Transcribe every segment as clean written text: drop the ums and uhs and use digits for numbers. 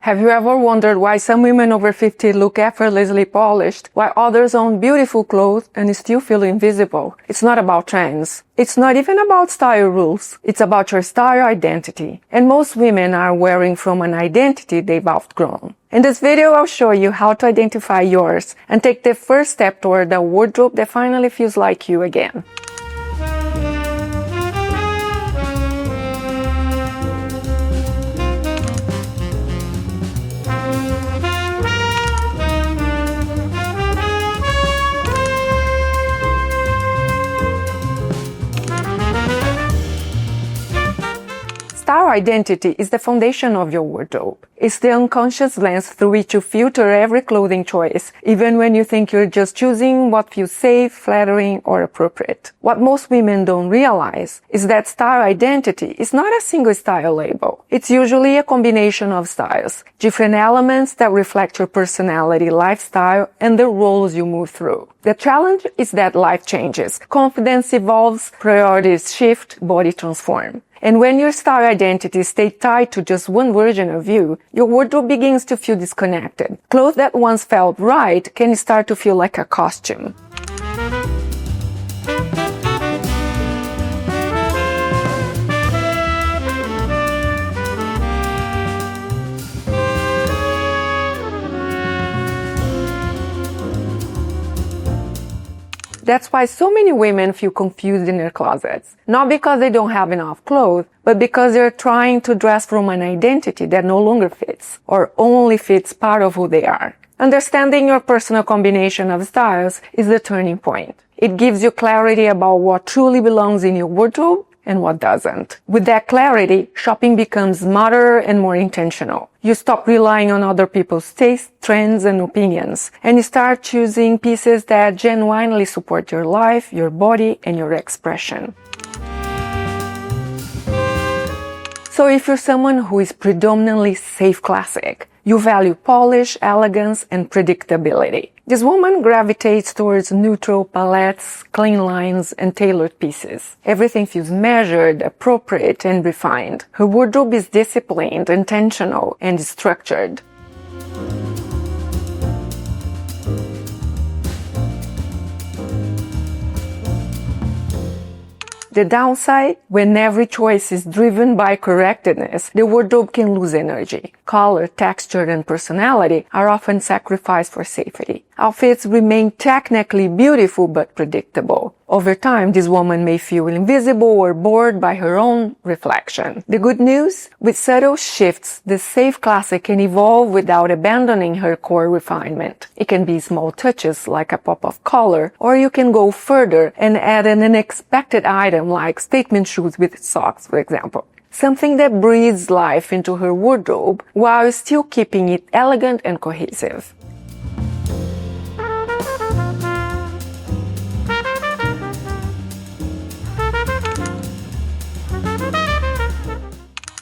Have you ever wondered why some women over 50 look effortlessly polished, while others own beautiful clothes and still feel invisible? It's not about trends. It's not even about style rules. It's about your style identity. And most women are wearing from an identity they've outgrown. In this video, I'll show you how to identify yours and take the first step toward a wardrobe that finally feels like you again. Style identity is the foundation of your wardrobe. It's the unconscious lens through which you filter every clothing choice, even when you think you're just choosing what feels safe, flattering, or appropriate. What most women don't realize is that style identity is not a single style label. It's usually a combination of styles, different elements that reflect your personality, lifestyle, and the roles you move through. The challenge is that life changes, confidence evolves, priorities shift, body transform. And when your style identity stays tied to just one version of you, your wardrobe begins to feel disconnected. Clothes that once felt right can start to feel like a costume. That's why so many women feel confused in their closets. Not because they don't have enough clothes, but because they're trying to dress from an identity that no longer fits, or only fits part of who they are. Understanding your personal combination of styles is the turning point. It gives you clarity about what truly belongs in your wardrobe and what doesn't. With that clarity, shopping becomes smarter and more intentional. You stop relying on other people's tastes, trends, and opinions, and you start choosing pieces that genuinely support your life, your body, and your expression. So if you're someone who is predominantly safe classic, you value polish, elegance, and predictability. This woman gravitates towards neutral palettes, clean lines, and tailored pieces. Everything feels measured, appropriate, and refined. Her wardrobe is disciplined, intentional, and structured. The downside, when every choice is driven by correctness, the wardrobe can lose energy. Color, texture, and personality are often sacrificed for safety. Outfits remain technically beautiful but predictable. Over time, this woman may feel invisible or bored by her own reflection. The good news? With subtle shifts, the safe classic can evolve without abandoning her core refinement. It can be small touches like a pop of color, or you can go further and add an unexpected item like statement shoes with socks, for example. Something that breathes life into her wardrobe while still keeping it elegant and cohesive.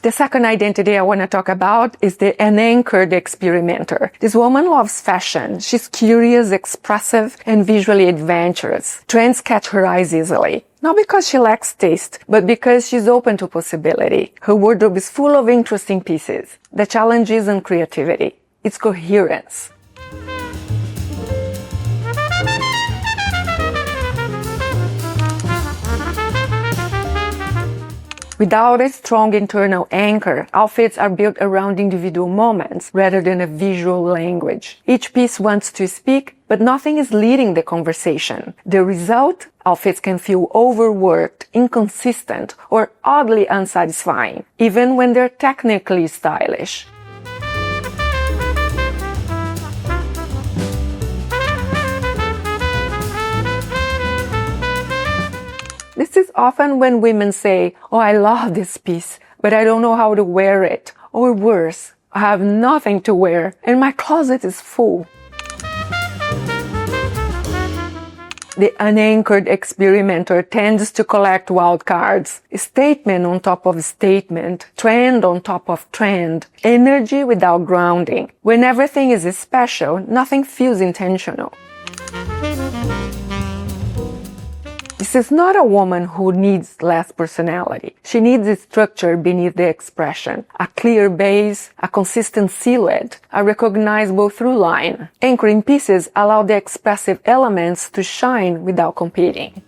The second identity I want to talk about is the unanchored experimenter. This woman loves fashion. She's curious, expressive, and visually adventurous. Trends catch her eyes easily. Not because she lacks taste, but because she's open to possibility. Her wardrobe is full of interesting pieces. The challenge isn't creativity, it's coherence. Without a strong internal anchor, outfits are built around individual moments rather than a visual language. Each piece wants to speak, but nothing is leading the conversation. The result? Outfits can feel overworked, inconsistent, or oddly unsatisfying, even when they're technically stylish. This is often when women say, "Oh, I love this piece, but I don't know how to wear it." Or worse, "I have nothing to wear and my closet is full." The unanchored experimenter tends to collect wild cards. Statement on top of statement, trend on top of trend, energy without grounding. When everything is special, nothing feels intentional. This This is not a woman who needs less personality. She needs a structure beneath the expression, a clear base, a consistent silhouette, a recognizable through line. Anchoring pieces allow the expressive elements to shine without competing.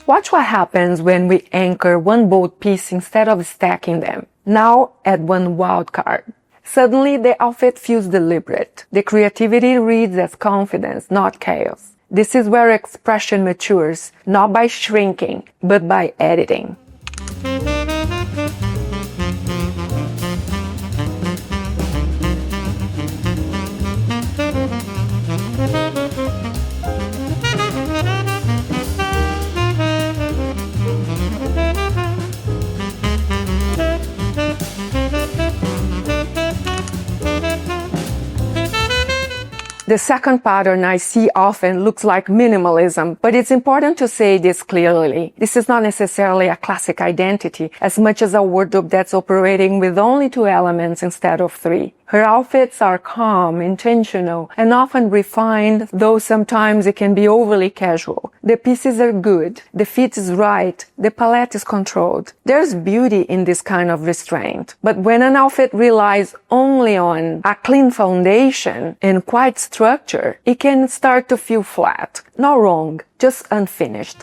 Watch what happens when we anchor one bold piece instead of stacking them. Now add one wild card. Suddenly, the outfit feels deliberate. The creativity reads as confidence, not chaos. This is where expression matures, not by shrinking, but by editing. The second pattern I see often looks like minimalism, but it's important to say this clearly. This is not necessarily a classic identity, as much as a wardrobe that's operating with only 2 elements instead of 3. Her outfits are calm, intentional, and often refined, though sometimes it can be overly casual. The pieces are good, the fit is right, the palette is controlled. There's beauty in this kind of restraint. But when an outfit relies only on a clean foundation and quiet structure, it can start to feel flat. Not wrong, just unfinished.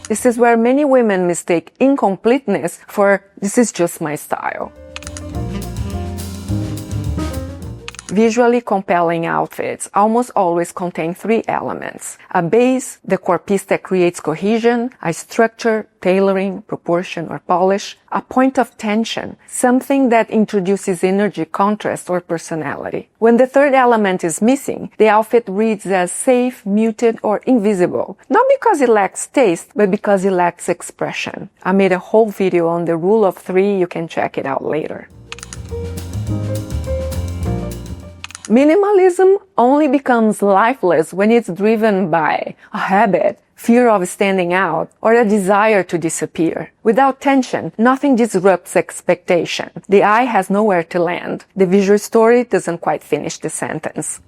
This is where many women mistake incompleteness for "this is just my style." Visually compelling outfits almost always contain 3 elements: a base, the core piece that creates cohesion, a structure, tailoring, proportion, or polish, a point of tension, something that introduces energy, contrast, or personality. When the third element is missing, the outfit reads as safe, muted, or invisible, not because it lacks taste, but because it lacks expression. I made a whole video on the rule of 3, you can check it out later. Minimalism only becomes lifeless when it's driven by a habit, fear of standing out, or a desire to disappear. Without tension, nothing disrupts expectation. The eye has nowhere to land. The visual story doesn't quite finish the sentence.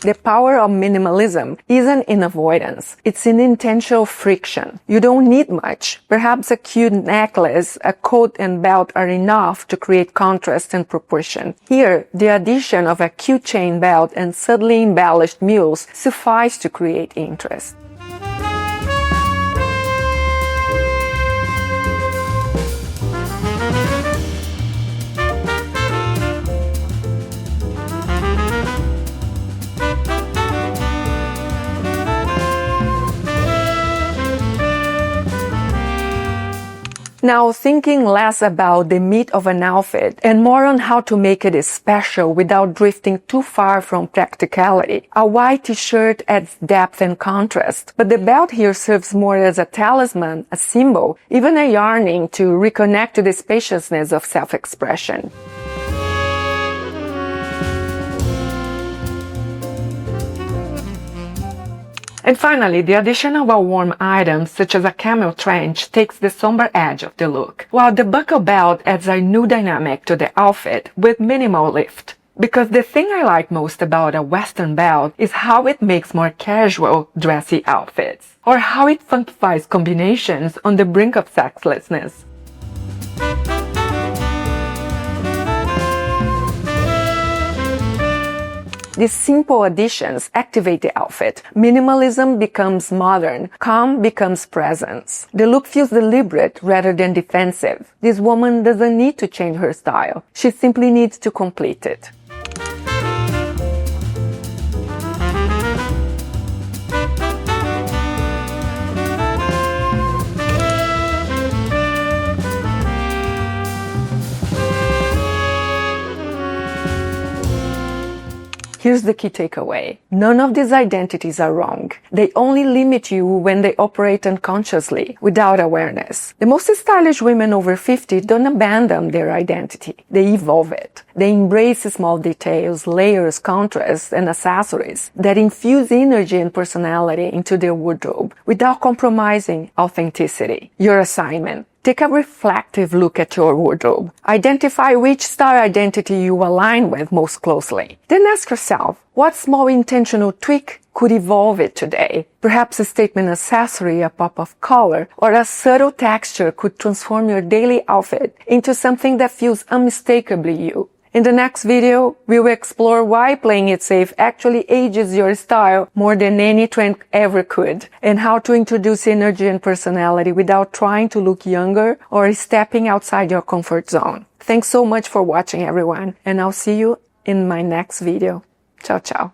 The power of minimalism isn't in avoidance. It's in intentional friction. You don't need much. Perhaps a cute necklace, a coat and belt are enough to create contrast and proportion. Here, the addition of a cute chain belt and subtly embellished mules suffice to create interest. Now, thinking less about the meat of an outfit and more on how to make it special without drifting too far from practicality. A white t-shirt adds depth and contrast, but the belt here serves more as a talisman, a symbol, even a yearning to reconnect to the spaciousness of self-expression. And finally, the addition of a warm item such as a camel trench takes the somber edge of the look, while the buckle belt adds a new dynamic to the outfit with minimal lift. Because the thing I like most about a Western belt is how it makes more casual, dressy outfits, or how it funkifies combinations on the brink of sexlessness. These simple additions activate the outfit. Minimalism becomes modern. Calm becomes presence. The look feels deliberate rather than defensive. This woman doesn't need to change her style. She simply needs to complete it. Here's the key takeaway. None of these identities are wrong. They only limit you when they operate unconsciously, without awareness. The most stylish women over 50 don't abandon their identity. They evolve it. They embrace small details, layers, contrasts, and accessories that infuse energy and personality into their wardrobe without compromising authenticity. Your assignment: Take a reflective look at your wardrobe. Identify which style identity you align with most closely. Then ask yourself, what small intentional tweak could evolve it today? Perhaps a statement accessory, a pop of color, or a subtle texture could transform your daily outfit into something that feels unmistakably you. In the next video, we will explore why playing it safe actually ages your style more than any trend ever could, and how to introduce energy and personality without trying to look younger or stepping outside your comfort zone. Thanks so much for watching, everyone, and I'll see you in my next video. Ciao, ciao.